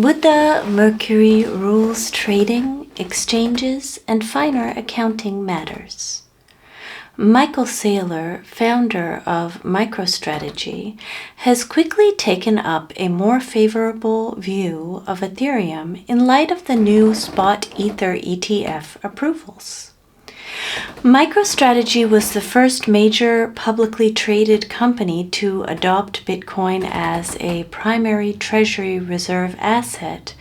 Would the Mercury rules trading, exchanges, and finer accounting matters? Michael Saylor, founder of MicroStrategy, has quickly taken up a more favorable view of Ethereum in light of the new spot Ether ETF approvals. MicroStrategy was the first major publicly traded company to adopt Bitcoin as a primary treasury reserve asset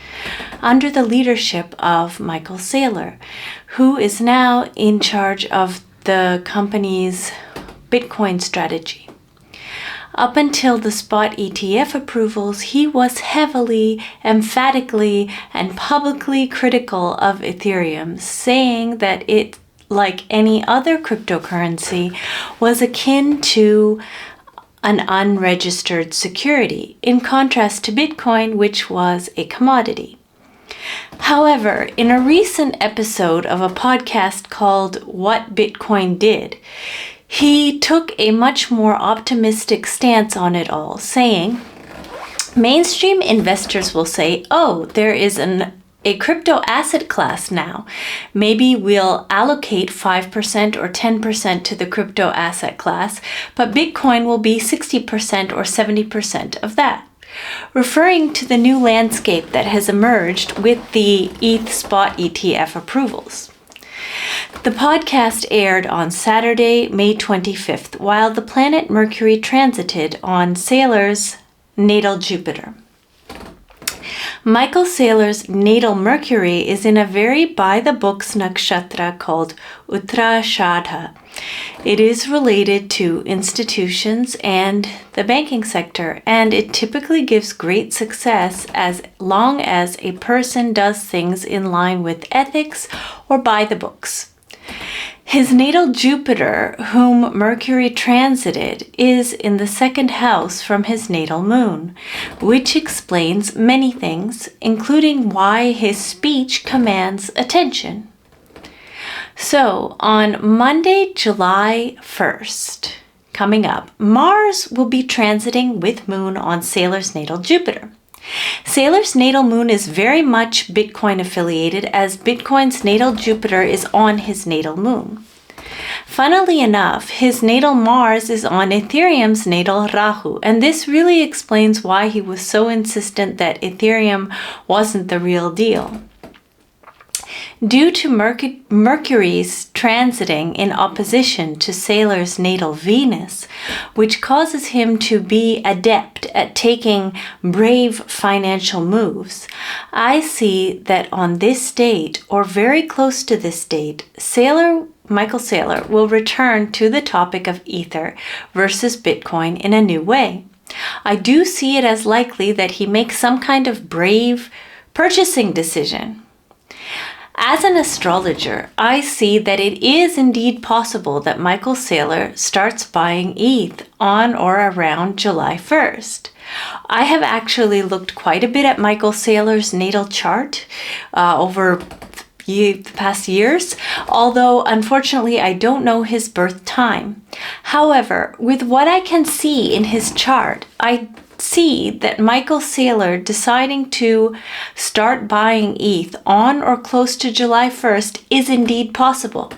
under the leadership of Michael Saylor, who is now in charge of the company's Bitcoin strategy. Up until the spot ETF approvals, he was heavily, emphatically, and publicly critical of Ethereum, saying that it, like any other cryptocurrency, was akin to an unregistered security, in contrast to Bitcoin, which was a commodity. However, in a recent episode of a podcast called What Bitcoin Did, he took a much more optimistic stance on it all, saying, mainstream investors will say, oh, there is a crypto asset class now. Maybe we'll allocate 5% or 10% to the crypto asset class, but Bitcoin will be 60% or 70% of that, referring to the new landscape that has emerged with the ETH spot ETF approvals. The podcast aired on Saturday, May 25th, while the planet Mercury transited on Saylor's natal Jupiter. Michael Saylor's natal Mercury is in a very by-the-books nakshatra called Uttarashadha. It is related to institutions and the banking sector, and it typically gives great success as long as a person does things in line with ethics or by the books. His natal Jupiter, whom Mercury transited, is in the second house from his natal moon, which explains many things, including why his speech commands attention. So, on Monday, July 1st, coming up, Mars will be transiting with Moon on Saylor's natal Jupiter. Saylor's natal moon is very much Bitcoin affiliated, as Bitcoin's natal Jupiter is on his natal moon. Funnily enough, his natal Mars is on Ethereum's natal Rahu, and this really explains why he was so insistent that Ethereum wasn't the real deal. Due to Mercury's transiting in opposition to Saylor's natal Venus, which causes him to be adept at taking brave financial moves, I see that on this date, or very close to this date, Michael Saylor will return to the topic of Ether versus Bitcoin in a new way. I do see it as likely that he makes some kind of brave purchasing decision. As an astrologer, I see that it is indeed possible that Michael Saylor starts buying ETH on or around July 1st. I have actually looked quite a bit at Michael Saylor's natal chart over the past years, although unfortunately I don't know his birth time. However, with what I can see in his chart, I see that Michael Saylor deciding to start buying ETH on or close to July 1st is indeed possible.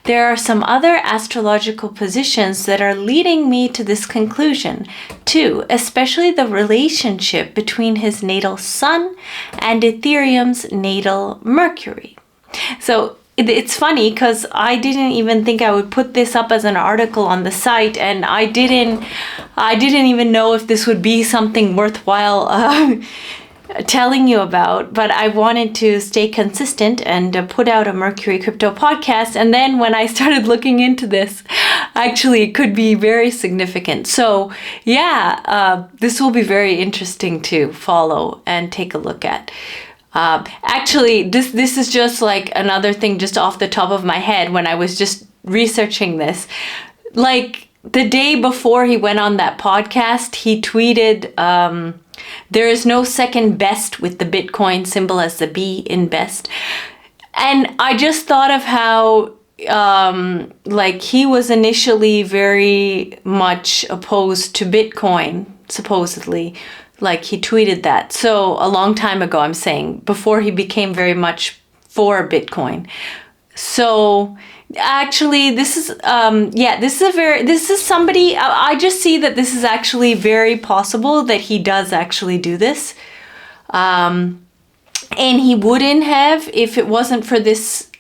There are some other astrological positions that are leading me to this conclusion too, especially the relationship between his natal Sun and Ethereum's natal Mercury. So it's funny because I didn't even think I would put this up as an article on the site, and I didn't even know if this would be something worthwhile telling you about, but I wanted to stay consistent and put out a Mercury Crypto podcast. And then when I started looking into this, actually it could be very significant. So yeah, this will be very interesting to follow and take a look at. Actually, this is just like another thing just off the top of my head when I was just researching this. Like the day before he went on that podcast, he tweeted, there is no second best with the Bitcoin symbol as the B in best. And I just thought of how like he was initially very much opposed to Bitcoin, supposedly, Like he tweeted that. So a long time ago, I'm saying, before he became very much for Bitcoin. So actually, this is this is somebody, I just see that this is actually very possible that he does actually do this. And he wouldn't have if it wasn't for this,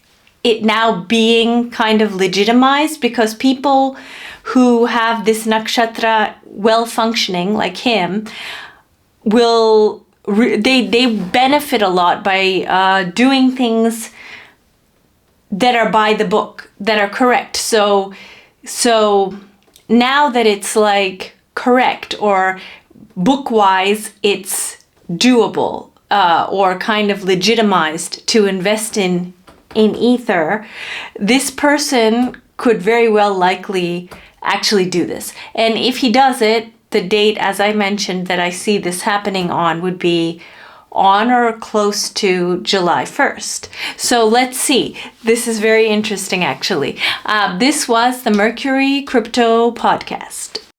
it now being kind of legitimized, because people who have this nakshatra well functioning like him they benefit a lot by doing things that are by the book, that are correct. So now that it's like correct, or book-wise it's doable, or kind of legitimized to invest in Ether, this person could very well likely actually do this. And if he does it, the date, as I mentioned, that I see this happening on would be on or close to July 1st. So let's see. This is very interesting, actually. This was the Mercury Crypto Podcast.